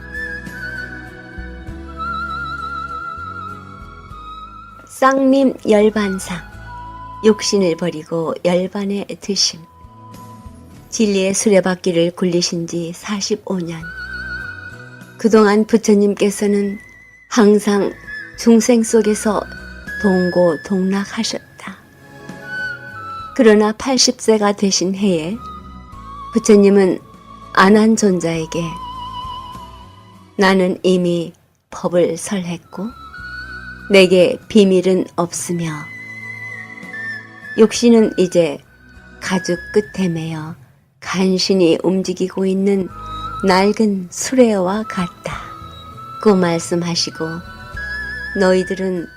쌍림 열반상, 욕심을 버리고 열반에 드심. 진리의 수레바퀴를 굴리신 지 45년. 그동안 부처님께서는 항상 중생 속에서 동고동락하셨다. 그러나 80세가 되신 해에 부처님은 아난존자에게 나는 이미 법을 설했고 내게 비밀은 없으며 육신은 이제 가죽 끝에 매여 간신히 움직이고 있는 낡은 수레와 같다고 말씀하시고 너희들은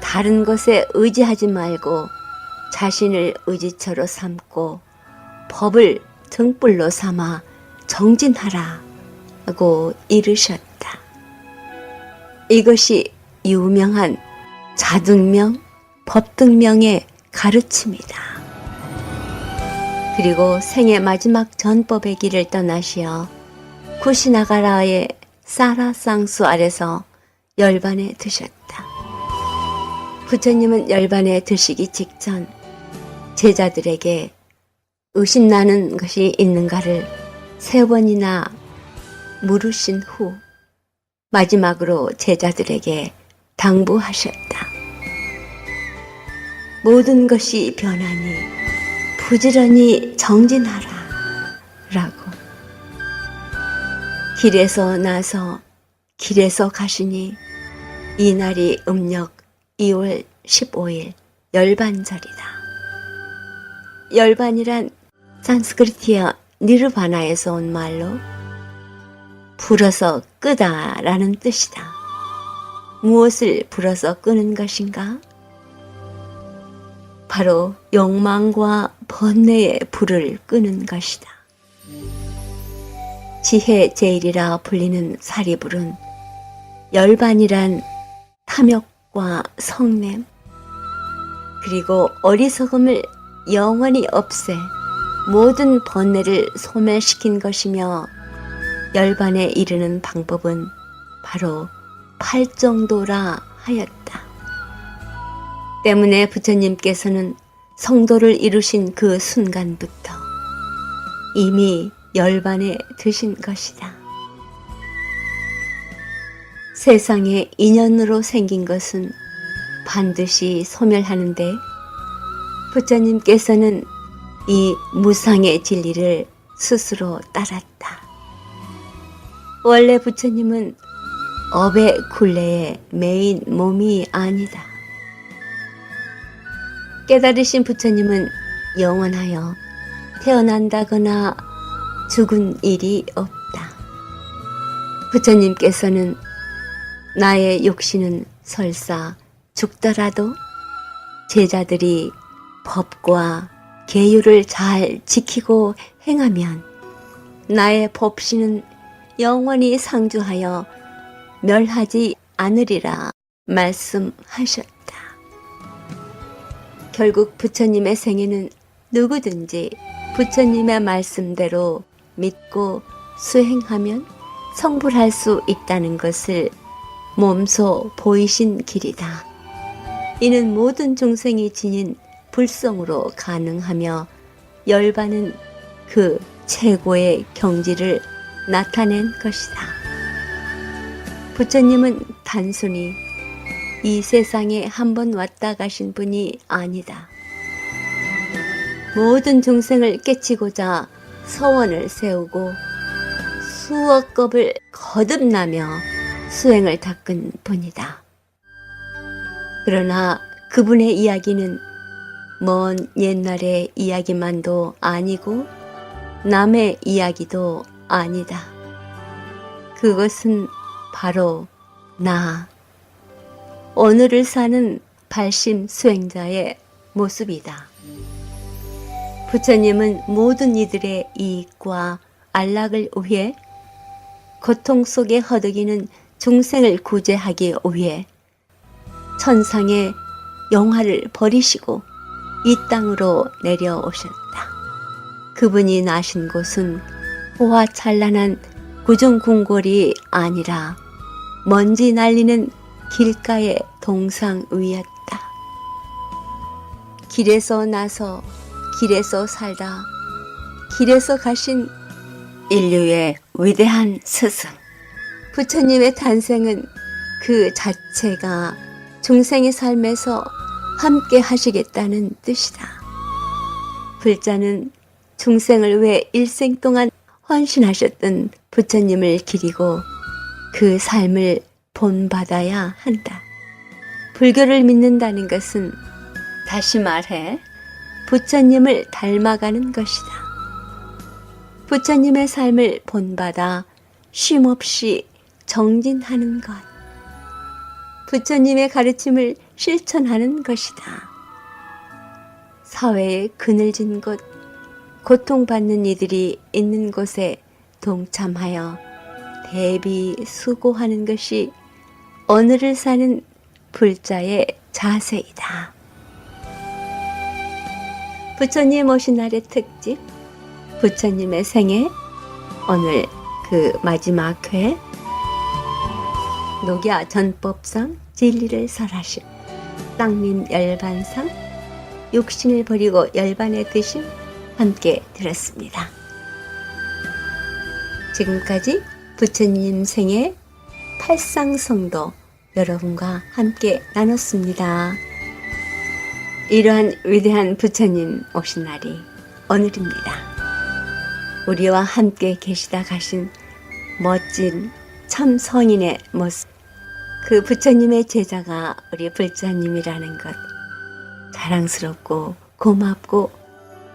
다른 것에 의지하지 말고 자신을 의지처로 삼고 법을 등불로 삼아 정진하라 하고 이르셨다. 이것이 유명한 자등명, 법등명의 가르침이다. 그리고 생의 마지막 전법의 길을 떠나시어 쿠시나가라의 사라상수 아래서 열반에 드셨다. 부처님은 열반에 드시기 직전 제자들에게 의심나는 것이 있는가를 3번이나 물으신 후 마지막으로 제자들에게 당부하셨다. 모든 것이 변하니 부지런히 정진하라 라고. 길에서 나서 길에서 가시니 이날이 음력 2월 15일 열반절이다. 열반이란 산스크리트어 니르바나에서 온 말로 불어서 끄다 라는 뜻이다. 무엇을 불어서 끄는 것인가? 바로 욕망과 번뇌의 불을 끄는 것이다. 지혜 제일이라 불리는 사리불은 열반이란 탐욕과 성냄 그리고 어리석음을 영원히 없애 모든 번뇌를 소멸시킨 것이며 열반에 이르는 방법은 바로 팔정도라 하였다. 때문에 부처님께서는 성도를 이루신 그 순간부터 이미 열반에 드신 것이다. 세상에 인연으로 생긴 것은 반드시 소멸하는데 부처님께서는 이 무상의 진리를 스스로 따랐다. 원래 부처님은 업의 굴레에 매인 몸이 아니다. 깨달으신 부처님은 영원하여 태어난다거나 죽은 일이 없다. 부처님께서는 나의 욕심은 설사 죽더라도 제자들이 법과 계율을 잘 지키고 행하면 나의 법신은 영원히 상주하여 멸하지 않으리라 말씀하셨다. 결국 부처님의 생애는 누구든지 부처님의 말씀대로 믿고 수행하면 성불할 수 있다는 것을 몸소 보이신 길이다. 이는 모든 중생이 지닌 불성으로 가능하며 열반은 그 최고의 경지를 나타낸 것이다. 부처님은 단순히 이 세상에 한 번 왔다 가신 분이 아니다. 모든 중생을 깨치고자 서원을 세우고 수억 겁을 거듭나며 수행을 닦은 분이다. 그러나 그분의 이야기는 먼 옛날의 이야기만도 아니고 남의 이야기도 아니다. 그것은 바로 나, 오늘을 사는 발심 수행자의 모습이다. 부처님은 모든 이들의 이익과 안락을 위해 고통 속에 허덕이는 중생을 구제하기 위해 천상의 영화를 버리시고 이 땅으로 내려오셨다. 그분이 나신 곳은 호화찬란한 구정궁궐이 아니라 먼지 날리는 길가의 동상 위였다. 길에서 나서 길에서 살다 길에서 가신 인류의 위대한 스승. 부처님의 탄생은 그 자체가 중생의 삶에서 함께 하시겠다는 뜻이다. 불자는 중생을 위해 일생 동안 헌신하셨던 부처님을 기리고 그 삶을 본받아야 한다. 불교를 믿는다는 것은 다시 말해 부처님을 닮아가는 것이다. 부처님의 삶을 본받아 쉼없이 정진하는 것. 부처님의 가르침을 실천하는 것이다. 사회에 그늘진 곳, 고통받는 이들이 있는 곳에 동참하여 대비 수고하는 것이 오늘을 사는 불자의 자세이다. 부처님 오신 날의 특집, 부처님의 생애, 오늘 그 마지막 회, 녹야 전법상 진리를 설하심, 땅민 열반상, 육신을 버리고 열반에 드심 함께 들었습니다. 지금까지 부처님 생애 팔상성도 여러분과 함께 나눴습니다. 이러한 위대한 부처님 오신 날이 오늘입니다. 우리와 함께 계시다 가신 멋진 참 성인의 모습, 그 부처님의 제자가 우리 불자님이라는 것 자랑스럽고 고맙고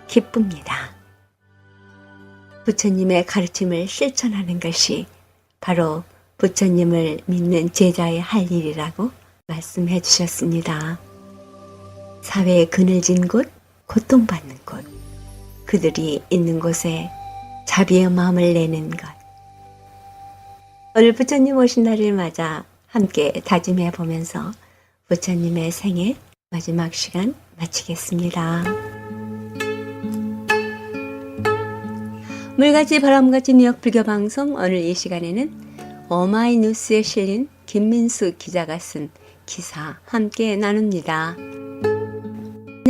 기쁩니다. 부처님의 가르침을 실천하는 것이 바로 부처님을 믿는 제자의 할 일이라고 말씀해 주셨습니다. 사회에 그늘진 곳, 고통받는 곳, 그들이 있는 곳에 자비의 마음을 내는 것. 오늘 부처님 오신 날을 맞아 함께 다짐해 보면서 부처님의 생애 마지막 시간 마치겠습니다. 물같이 바람같이 뉴욕 불교방송, 오늘 이 시간에는 오마이뉴스에 실린 김민수 기자가 쓴 기사 함께 나눕니다.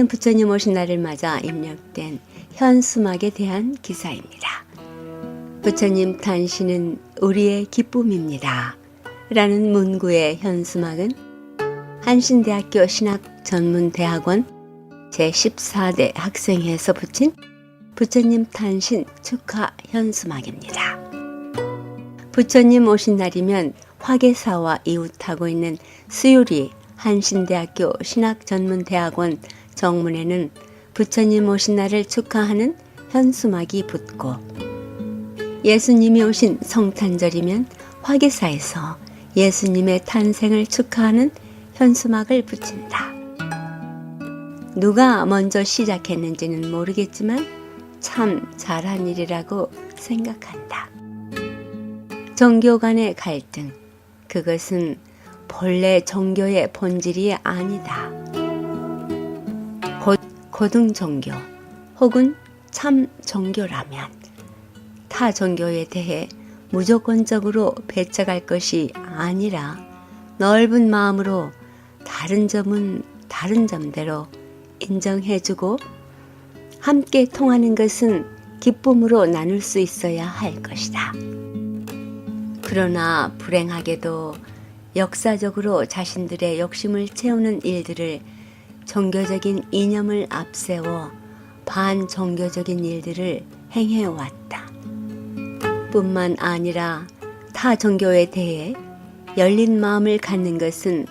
부처님 오신 날을 맞아 입력된 현수막에 대한 기사입니다. 부처님 탄신은 우리의 기쁨입니다 라는 문구의 현수막은 한신대학교 신학전문대학원 제14대 학생회에서 붙인 부처님 탄신 축하 현수막입니다. 부처님 오신 날이면 화계사와 이웃하고 있는 수유리 한신대학교 신학전문대학원 정문에는 부처님 오신 날을 축하하는 현수막이 붙고, 예수님이 오신 성탄절이면 화계사에서 예수님의 탄생을 축하하는 현수막을 붙인다. 누가 먼저 시작했는지는 모르겠지만 참 잘한 일이라고 생각한다. 종교 간의 갈등, 그것은 본래 종교의 본질이 아니다. 고등 종교 혹은 참 종교라면 타 종교에 대해 무조건적으로 배척할 것이 아니라 넓은 마음으로 다른 점은 다른 점대로 인정해주고 함께 통하는 것은 기쁨으로 나눌 수 있어야 할 것이다. 그러나 불행하게도 역사적으로 자신들의 욕심을 채우는 일들을 종교적인 이념을 앞세워 반종교적인 일들을 행해왔다. 뿐만 아니라 타 종교에 대해 열린 마음을 갖는 것은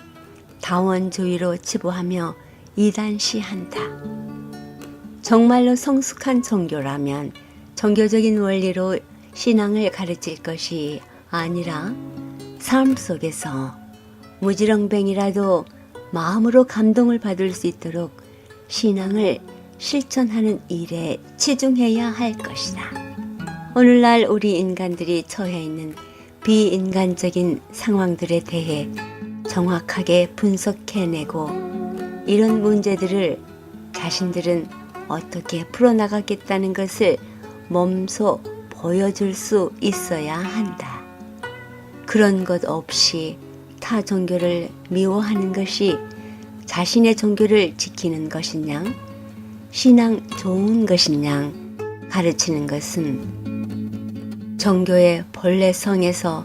다원주의로 치부하며 이단시한다. 정말로 성숙한 종교라면 종교적인 원리로 신앙을 가르칠 것이 아니라 삶 속에서 무지렁뱅이라도 마음으로 감동을 받을 수 있도록 신앙을 실천하는 일에 치중해야 할 것이다. 오늘날 우리 인간들이 처해 있는 비인간적인 상황들에 대해 정확하게 분석해내고 이런 문제들을 자신들은 어떻게 풀어나가겠다는 것을 몸소 보여줄 수 있어야 한다. 그런 것 없이 타 종교를 미워하는 것이 자신의 종교를 지키는 것이냐, 신앙 좋은 것이냐 가르치는 것은 종교의 본래 성에서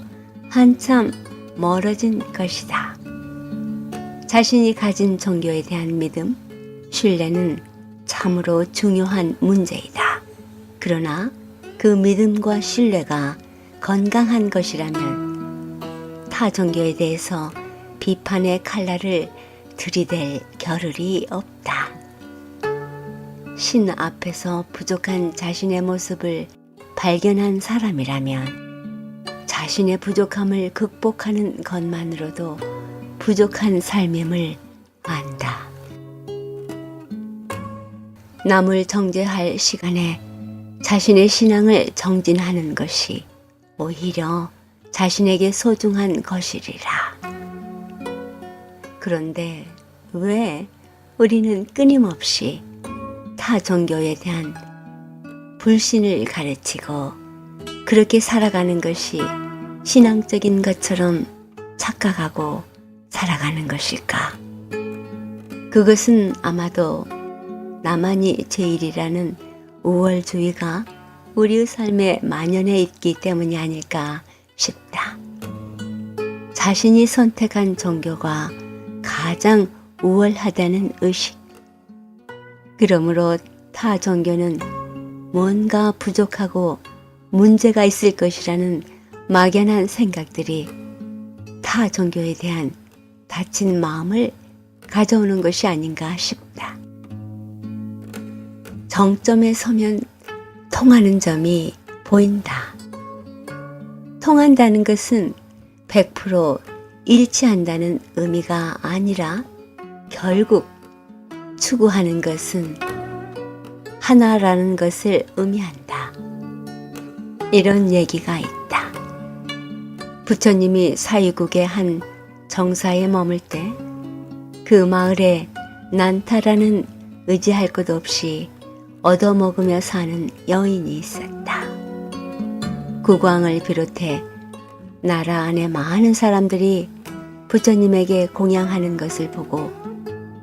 한참 멀어진 것이다. 자신이 가진 종교에 대한 믿음, 신뢰는 참으로 중요한 문제이다. 그러나 그 믿음과 신뢰가 건강한 것이라면 타 종교에 대해서 비판의 칼날을 들이댈 겨를이 없다. 신 앞에서 부족한 자신의 모습을 발견한 사람이라면 자신의 부족함을 극복하는 것만으로도 부족한 삶임을 안다. 남을 정죄할 시간에 자신의 신앙을 정진하는 것이 오히려 자신에게 소중한 것이리라. 그런데 왜 우리는 끊임없이 타 종교에 대한 불신을 가르치고 그렇게 살아가는 것이 신앙적인 것처럼 착각하고 살아가는 것일까? 그것은 아마도 나만이 제일이라는 우월주의가 우리의 삶에 만연해 있기 때문이 아닐까 싶다. 자신이 선택한 종교가 가장 우월하다는 의식. 그러므로 타 종교는 뭔가 부족하고 문제가 있을 것이라는 막연한 생각들이 타 종교에 대한 다친 마음을 가져오는 것이 아닌가 싶다. 정점에 서면 통하는 점이 보인다. 통한다는 것은 100% 일치한다는 의미가 아니라 결국 추구하는 것은 하나라는 것을 의미한다. 이런 얘기가 있다. 부처님이 사유국의 한 정사에 머물 때 그 마을에 난타라는 의지할 것 없이 얻어먹으며 사는 여인이 있었다. 국왕을 비롯해 나라 안에 많은 사람들이 부처님에게 공양하는 것을 보고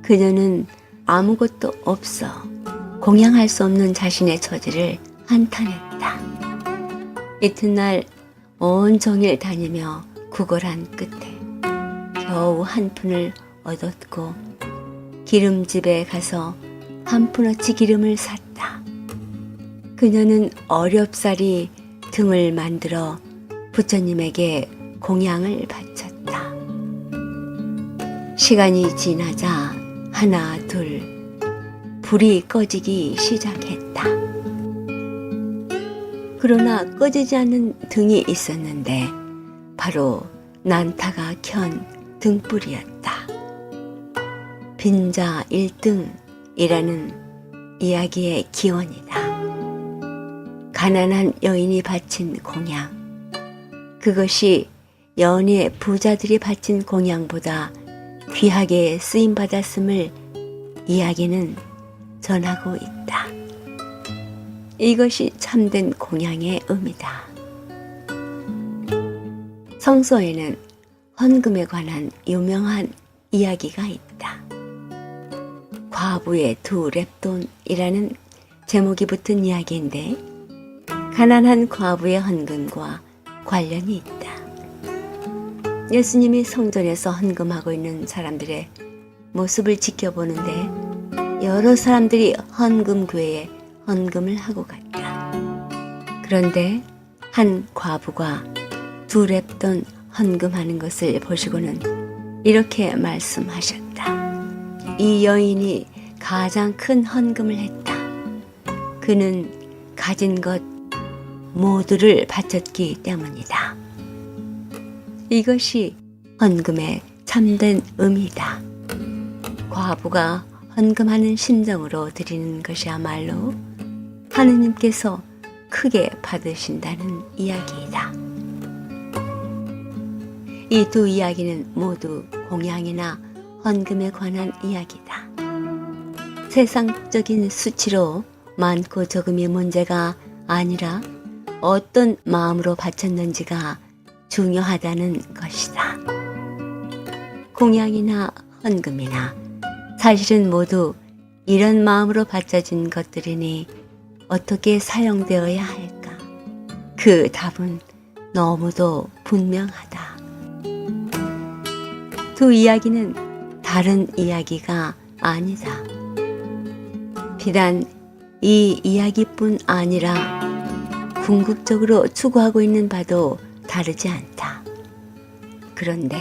그녀는 아무것도 없어 공양할 수 없는 자신의 처지를 한탄했다. 이튿날 온종일 다니며 구걸한 끝에 겨우 한 푼을 얻었고 기름집에 가서 한 푼어치 기름을 샀다. 그녀는 어렵사리 등을 만들어 부처님에게 공양을 바쳤다. 시간이 지나자 하나 둘 불이 꺼지기 시작했다. 그러나 꺼지지 않는 등이 있었는데 바로 난타가 켠 등불이었다. 빈자 1등이라는 이야기의 기원이다. 가난한 여인이 바친 공양, 그것이 연예 부자들이 바친 공양보다 귀하게 쓰임받았음을 이야기는 전하고 있다. 이것이 참된 공양의 의미다. 성서에는 헌금에 관한 유명한 이야기가 있다. 과부의 두 랩돈이라는 제목이 붙은 이야기인데 가난한 과부의 헌금과 관련이 있다. 예수님이 성전에서 헌금하고 있는 사람들의 모습을 지켜보는데 여러 사람들이 헌금교회에 헌금을 하고 갔다. 그런데 한 과부가 두 랩돈 헌금하는 것을 보시고는 이렇게 말씀하셨다. 이 여인이 가장 큰 헌금을 했다. 그는 가진 것 모두를 바쳤기 때문이다. 이것이 헌금의 참된 의미다. 과부가 헌금하는 심정으로 드리는 것이야말로 하느님께서 크게 받으신다는 이야기이다. 이 두 이야기는 모두 공양이나 헌금에 관한 이야기다. 세상적인 수치로 많고 적음이 문제가 아니라 어떤 마음으로 바쳤는지가 중요하다는 것이다. 공양이나 헌금이나 사실은 모두 이런 마음으로 바쳐진 것들이니 어떻게 사용되어야 할까? 그 답은 너무도 분명하다. 두 이야기는 다른 이야기가 아니다. 비단 이 이야기뿐 아니라 궁극적으로 추구하고 있는 바도 다르지 않다. 그런데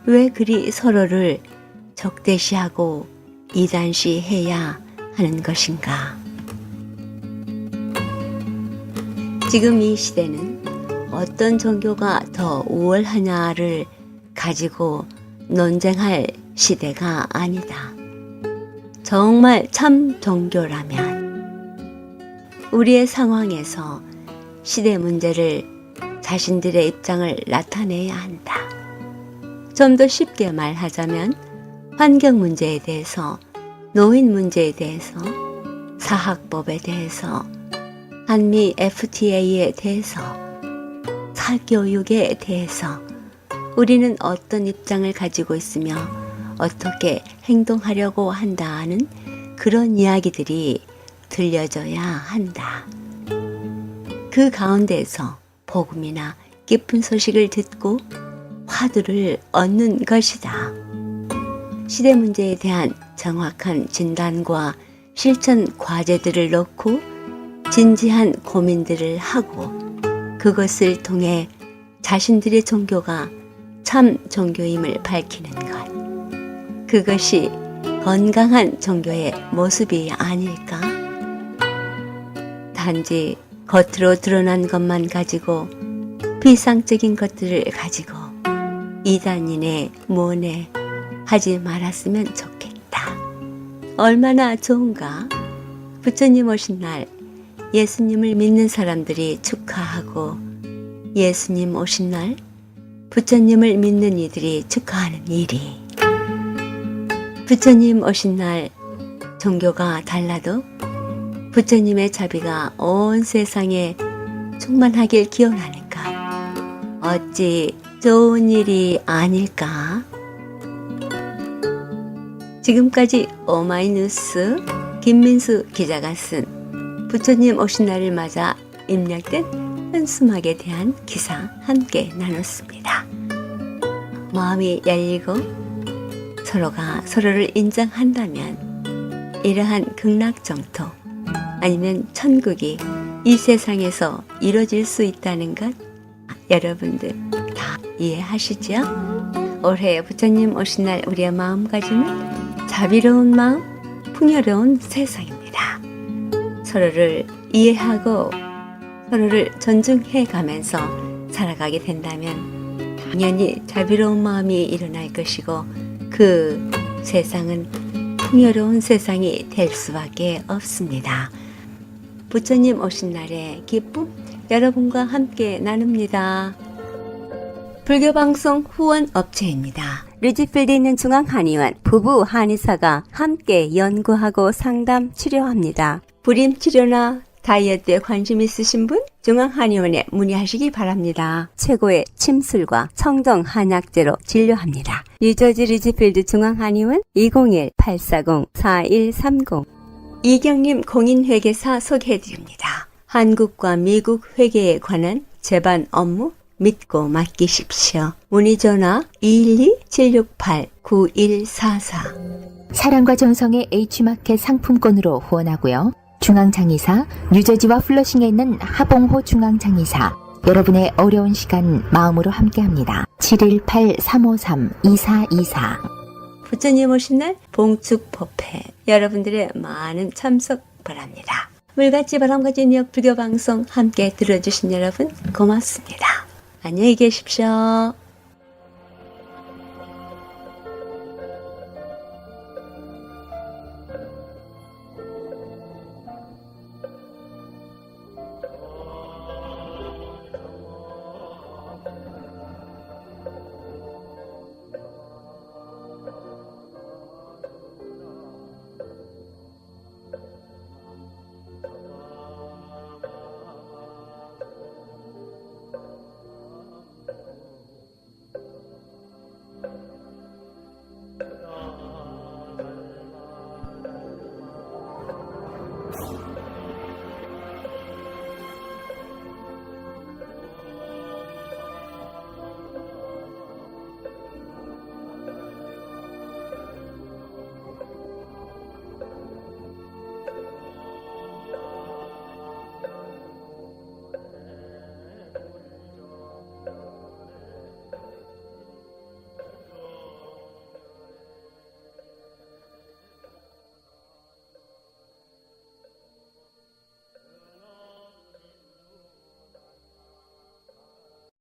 왜 그리 서로를 적대시하고 이단시해야 하는 것인가? 지금 이 시대는 어떤 종교가 더 우월하냐를 가지고 논쟁할 시대가 아니다. 정말 참 종교라면 우리의 상황에서 시대 문제를 자신들의 입장을 나타내야 한다. 좀 더 쉽게 말하자면 환경 문제에 대해서, 노인 문제에 대해서, 사학법에 대해서, 한미 FTA에 대해서, 사교육에 대해서 우리는 어떤 입장을 가지고 있으며 어떻게 행동하려고 한다는 그런 이야기들이 들려져야 한다. 그 가운데에서 복음이나 깊은 소식을 듣고 화두를 얻는 것이다. 시대 문제에 대한 정확한 진단과 실천 과제들을 놓고 진지한 고민들을 하고 그것을 통해 자신들의 종교가 참 종교임을 밝히는 것. 그것이 건강한 종교의 모습이 아닐까? 단지 겉으로 드러난 것만 가지고 비상적인 것들을 가지고 이단이네 뭐네 하지 말았으면 좋겠다. 얼마나 좋은가? 부처님 오신 날 예수님을 믿는 사람들이 축하하고 예수님 오신 날 부처님을 믿는 이들이 축하하는 일이, 부처님 오신 날 종교가 달라도 부처님의 자비가 온 세상에 충만하길 기원하니까 어찌 좋은 일이 아닐까? 지금까지 오마이뉴스 김민수 기자가 쓴 부처님 오신 날을 맞아 입력된 현수막에 대한 기사 함께 나눴습니다. 마음이 열리고 서로가 서로를 인정한다면 이러한 극락정토 아니면 천국이 이 세상에서 이루어질 수 있다는 것 여러분들 다 이해하시죠? 올해 부처님 오신 날 우리의 마음가짐은 자비로운 마음, 풍요로운 세상입니다. 서로를 이해하고 서로를 존중해 가면서 살아가게 된다면 당연히 자비로운 마음이 일어날 것이고 그 세상은 풍요로운 세상이 될 수밖에 없습니다. 부처님 오신 날의 기쁨 여러분과 함께 나눕니다. 불교방송 후원업체입니다. 류지필드에 있는 중앙한의원 부부 한의사가 함께 연구하고 상담 치료합니다. 불임치료나 다이어트에 관심 있으신 분 중앙한의원에 문의하시기 바랍니다. 최고의 침술과 청정 한약재로 진료합니다. 뉴저지 류지필드 중앙한의원 201-840-4130 이경림 공인회계사 소개해드립니다. 한국과 미국 회계에 관한 재반 업무 믿고 맡기십시오. 문의전화 212-768-9144 사랑과 정성의 H마켓 상품권으로 후원하고요. 중앙장의사 뉴저지와 플러싱에 있는 하봉호 중앙장의사 여러분의 어려운 시간 마음으로 함께합니다. 718-353-2424 부처님 오신 날 봉축법회 여러분들의 많은 참석 바랍니다. 물같이 바람같이 역 불교방송 함께 들어주신 여러분 고맙습니다. 안녕히 계십시오.